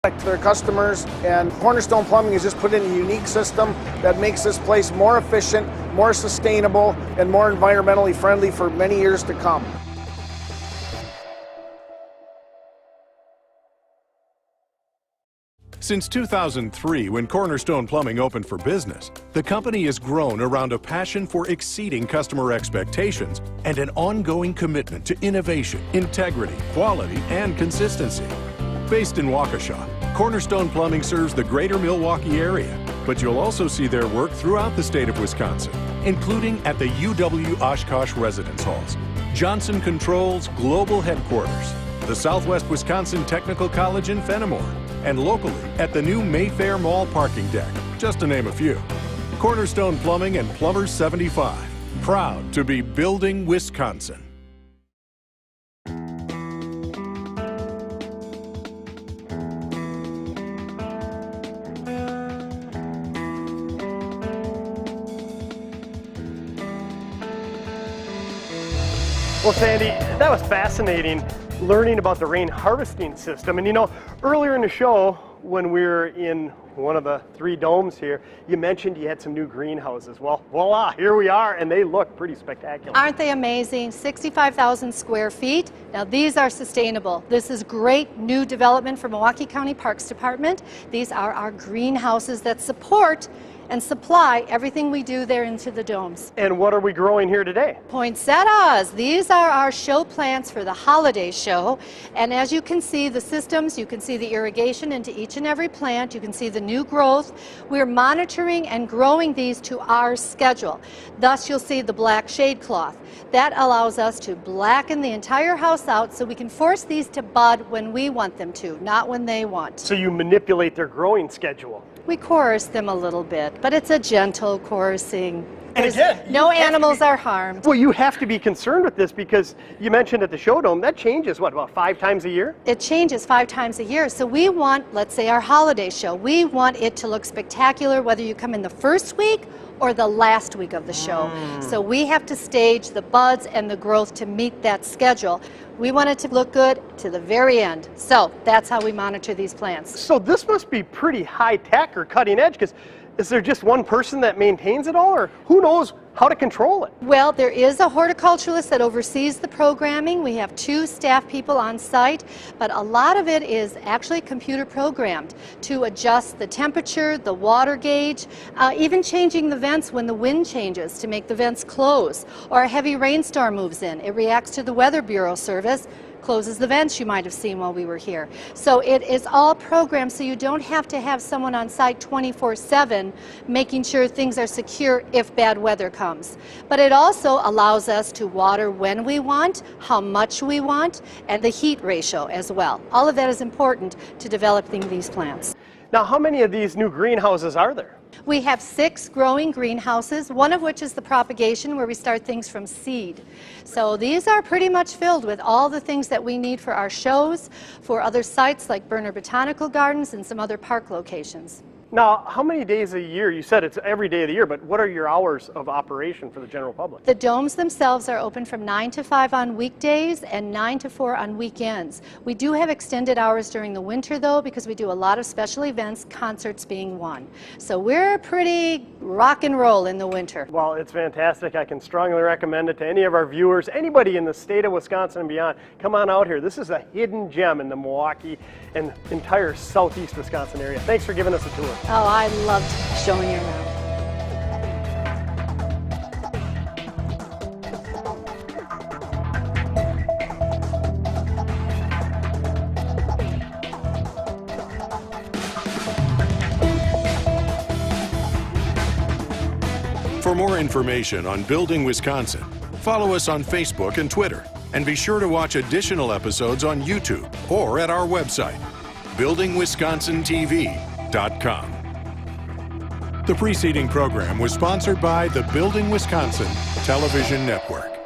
to their customers, and Cornerstone Plumbing has just put in a unique system that makes this place more efficient, more sustainable, and more environmentally friendly for many years to come. Since 2003, when Cornerstone Plumbing opened for business, the company has grown around a passion for exceeding customer expectations and an ongoing commitment to innovation, integrity, quality, and consistency. Based in Waukesha, Cornerstone Plumbing serves the greater Milwaukee area, but you'll also see their work throughout the state of Wisconsin, including at the UW Oshkosh Residence Halls, Johnson Controls Global Headquarters, the Southwest Wisconsin Technical College in Fenimore, and locally at the new Mayfair Mall parking deck, just to name a few. Cornerstone Plumbing and Plumbers 75, proud to be building Wisconsin. Well, Sandy, that was fascinating, learning about the rain harvesting system. And you know, earlier in the show, when we were in one of the 3 domes here, you mentioned you had some new greenhouses. Well, voila, here we are, and they look pretty spectacular. Aren't they amazing? 65,000 square feet. Now, these are sustainable. This is great new development for Milwaukee County Parks Department. These are our greenhouses that support and supply everything we do there into the domes. And what are we growing here today? Poinsettias. These are our show plants for the holiday show. And as you can see the systems, you can see the irrigation into each and every plant. You can see the new growth. We're monitoring and growing these to our schedule. Thus, you'll see the black shade cloth. That allows us to blacken the entire house out so we can force these to bud when we want them to, not when they want. So you manipulate their growing schedule. We chorus them a little bit, but it's a gentle chorusing. And again, no animals are harmed. Well, you have to be concerned with this because you mentioned at the show dome, that changes, what, about 5 times a year? It changes 5 times a year. So we want, let's say our holiday show, we want it to look spectacular whether you come in the first week or the last week of the show. So we have to stage the buds and the growth to meet that schedule. We want it to look good to the very end. So that's how we monitor these plants. So this must be pretty high tech or cutting edge, because is there just one person that maintains it all, or who knows how to control it? Well, there is a horticulturalist that oversees the programming. We have 2 staff people on site, but a lot of it is actually computer programmed to adjust the temperature, the water gauge, even changing the vents when the wind changes to make the vents close, or a heavy rainstorm moves in. It reacts to the Weather Bureau service, closes the vents you might have seen while we were here. So it is all programmed so you don't have to have someone on site 24/7 making sure things are secure if bad weather comes. But it also allows us to water when we want, how much we want, and the heat ratio as well. All of that is important to developing these plants. Now, how many of these new greenhouses are there? We have 6 growing greenhouses, one of which is the propagation where we start things from seed. So these are pretty much filled with all the things that we need for our shows, for other sites like Berner Botanical Gardens and some other park locations. Now, how many days a year? You said it's every day of the year, but what are your hours of operation for the general public? The domes themselves are open from 9 to 5 on weekdays and 9 to 4 on weekends. We do have extended hours during the winter, though, because we do a lot of special events, concerts being one. So we're pretty rock and roll in the winter. Well, it's fantastic. I can strongly recommend it to any of our viewers, anybody in the state of Wisconsin and beyond. Come on out here. This is a hidden gem in the Milwaukee and entire southeast Wisconsin area. Thanks for giving us a tour. Oh, I loved showing you around. For more information on Building Wisconsin, follow us on Facebook and Twitter, and be sure to watch additional episodes on YouTube or at our website, buildingwisconsintv.com. The preceding program was sponsored by the Building Wisconsin Television Network.